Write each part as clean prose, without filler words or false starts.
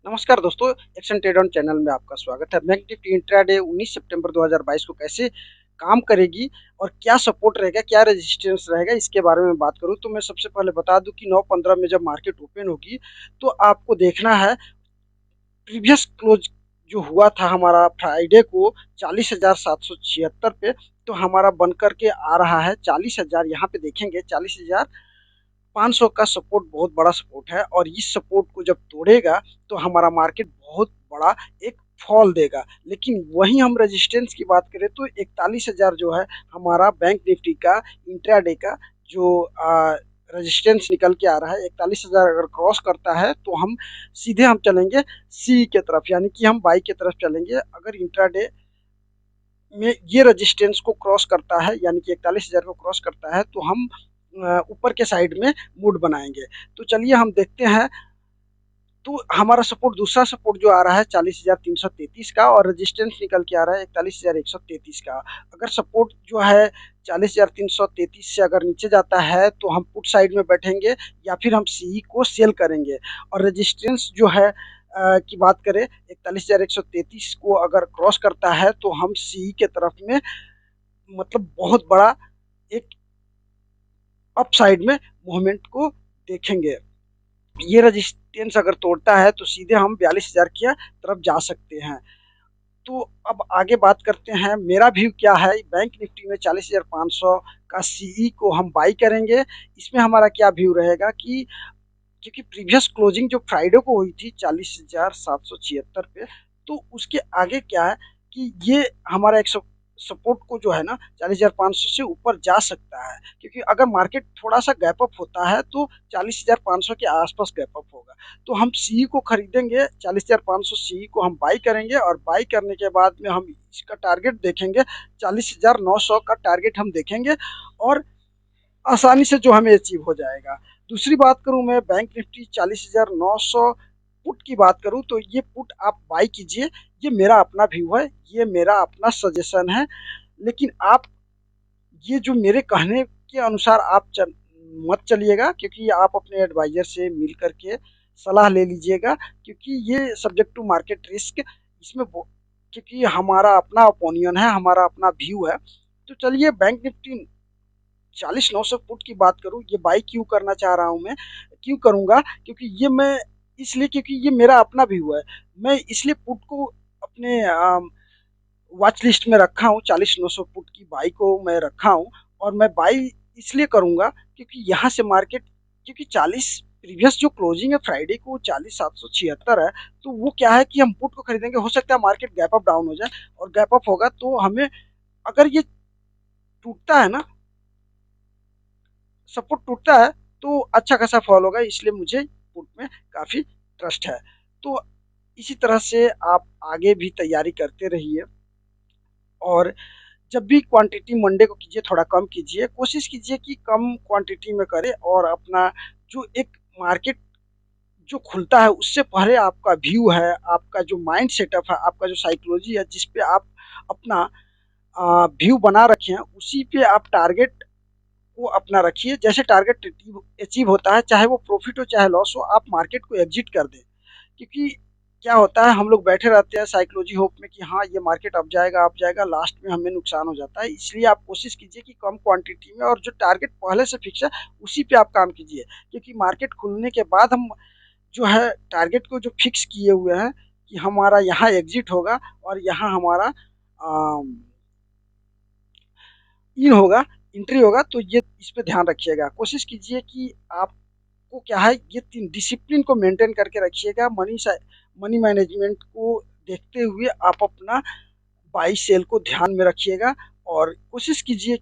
नमस्कार दोस्तों, action trade on channel में आपका स्वागत है। बैंक निफ्टी इंट्राडे 19 सितंबर 2022 को कैसे काम करेगी और क्या सपोर्ट रहेगा, क्या रेजिस्टेंस रहेगा, इसके बारे में बात करूँ तो मैं सबसे पहले बता दूं कि 9:15 में जब मार्केट ओपन होगी तो आपको देखना है प्रीवियस क्लोज जो हुआ था हमारा फ्राइडे को 40,776 पे, तो हमारा बन करके आ रहा है 40,000। यहाँ पे देखेंगे 40,500 का सपोर्ट बहुत बड़ा सपोर्ट है और इस सपोर्ट को जब तोड़ेगा तो हमारा मार्केट बहुत बड़ा एक फॉल देगा। लेकिन वहीं हम रेजिस्टेंस की बात करें तो 41,000 जो है हमारा बैंक निफ्टी का इंट्राडे का जो रेजिस्टेंस निकल के आ रहा है, 41,000 अगर क्रॉस करता है तो हम सीधे हम चलेंगे सी के तरफ, यानी कि हम बाई की तरफ चलेंगे। अगर इंट्राडे में ये रेजिस्टेंस को क्रॉस करता है यानी कि 41,000 को क्रॉस करता है तो हम ऊपर के साइड में मूड बनाएंगे। तो चलिए हम देखते हैं। तो हमारा सपोर्ट, दूसरा सपोर्ट जो आ रहा है 40,333 का और रेजिस्टेंस निकल के आ रहा है 41,133 का। अगर सपोर्ट जो है 40,333 से अगर नीचे जाता है तो हम पुट साइड में बैठेंगे या फिर हम सी को सेल करेंगे। और रेजिस्टेंस जो है की बात करें 41,133 को अगर क्रॉस करता है तो हम सी के तरफ में मतलब बहुत बड़ा एक अप साइड में मूवमेंट को देखेंगे। ये रेजिस्टेंस अगर तोड़ता है तो सीधे हम 42,000 की तरफ जा सकते हैं। तो अब आगे बात करते हैं, मेरा व्यू क्या है। बैंक निफ्टी में 40,500 का सीई को हम बाई करेंगे। इसमें हमारा क्या व्यू रहेगा कि क्योंकि प्रीवियस क्लोजिंग जो फ्राइडे को हुई थी 40,776 पे, तो उसके आगे क्या है कि ये हमारा एक सपोर्ट को जो है ना 40,500 से ऊपर जा सकता है। क्योंकि अगर मार्केट थोड़ा सा गैप अप होता है तो 40,500 के आसपास गैप अप होगा। तो हम सी को खरीदेंगे, 40,500 सी को हम बाई करेंगे और बाई करने के बाद में हम इसका टारगेट देखेंगे, 40,900 का टारगेट हम देखेंगे और आसानी से जो हमें अचीव हो जाएगा। दूसरी बात करूँ मैं बैंक निफ्टी 40,900 पुट की बात करूँ तो ये पुट आप बाई कीजिए। ये मेरा अपना व्यू है, ये मेरा अपना सजेशन है। लेकिन आप ये जो मेरे कहने के अनुसार आप मत चलिएगा, क्योंकि आप अपने एडवाइजर से मिल करके सलाह ले लीजिएगा। क्योंकि ये सब्जेक्ट टू मार्केट रिस्क, इसमें क्योंकि हमारा अपना ओपिनियन है, हमारा अपना व्यू है। तो चलिए बैंक निफ्टी 40,900 पुट की बात करूँ, ये बाई क्यों करना चाह रहा हूँ मैं, क्यों करूँगा, क्योंकि ये मैं इसलिए क्योंकि ये मेरा अपना व्यू है। मैं इसलिए पुट को अपने वॉच लिस्ट में रखा हूँ, 40,900 पुट की बाई को मैं रखा हूँ। और मैं बाई इसलिए करूँगा क्योंकि यहाँ से मार्केट, क्योंकि 40 प्रीवियस जो क्लोजिंग है फ्राइडे को 40,776 है, तो वो क्या है कि हम पुट को खरीदेंगे। हो सकता है मार्केट गैप अप डाउन हो जाए और गैप अप होगा तो हमें, अगर ये टूटता है ना, सपोर्ट टूटता है तो अच्छा खासा फॉल होगा। इसलिए मुझे पुट में काफ़ी ट्रस्ट है। तो इसी तरह से आप आगे भी तैयारी करते रहिए और जब भी क्वांटिटी मंडे को कीजिए थोड़ा कम कीजिए, कोशिश कीजिए कि कम क्वांटिटी में करें। और अपना जो एक मार्केट जो खुलता है उससे पहले आपका व्यू है, आपका जो माइंड सेटअप है, आपका जो साइकोलॉजी है, जिस पे आप अपना व्यू बना रखे हैं, उसी पे आप टारगेट को अपना रखिए। जैसे टारगेट अचीव होता है, चाहे वो प्रॉफिट हो चाहे लॉस हो, आप मार्केट को एग्जिट कर दें। क्योंकि क्या होता है, हम लोग बैठे रहते हैं साइकोलॉजी होप में कि हाँ ये मार्केट अब जाएगा, लास्ट में हमें नुकसान हो जाता है। इसलिए आप कोशिश कीजिए कि कम क्वांटिटी में और जो टारगेट पहले से फिक्स है उसी पे आप काम कीजिए। क्योंकि मार्केट खुलने के बाद हम जो है टारगेट को जो फिक्स किए हुए हैं कि हमारा यहाँ एग्जिट होगा और यहाँ हमारा इन होगा, एंट्री होगा, तो ये इस पे ध्यान रखिएगा। कोशिश कीजिए कि आपको क्या है, ये 3 डिसिप्लिन को मेंटेन करके रखिएगा। मनी मैनेजमेंट को देखते हुए आप अपना बाई सेल को ध्यान में रखिएगा। और कोशिश कीजिए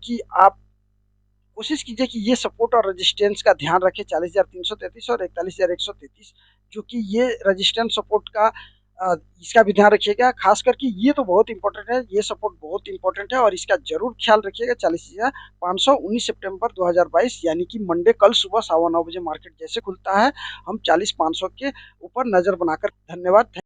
कि ये सपोर्ट और रेजिस्टेंस का ध्यान रखें, 40,333 और 41,133, जो कि ये रेजिस्टेंस सपोर्ट का इसका भी ध्यान रखिएगा। खास करके ये तो बहुत इंपॉर्टेंट है, ये सपोर्ट बहुत इंपॉर्टेंट है और इसका जरूर ख्याल रखिएगा। 40,500 19 सितंबर 2022 यानी कि मंडे, कल सुबह 9:15 बजे मार्केट जैसे खुलता है, हम 40,500 के ऊपर नजर बनाकर। धन्यवाद।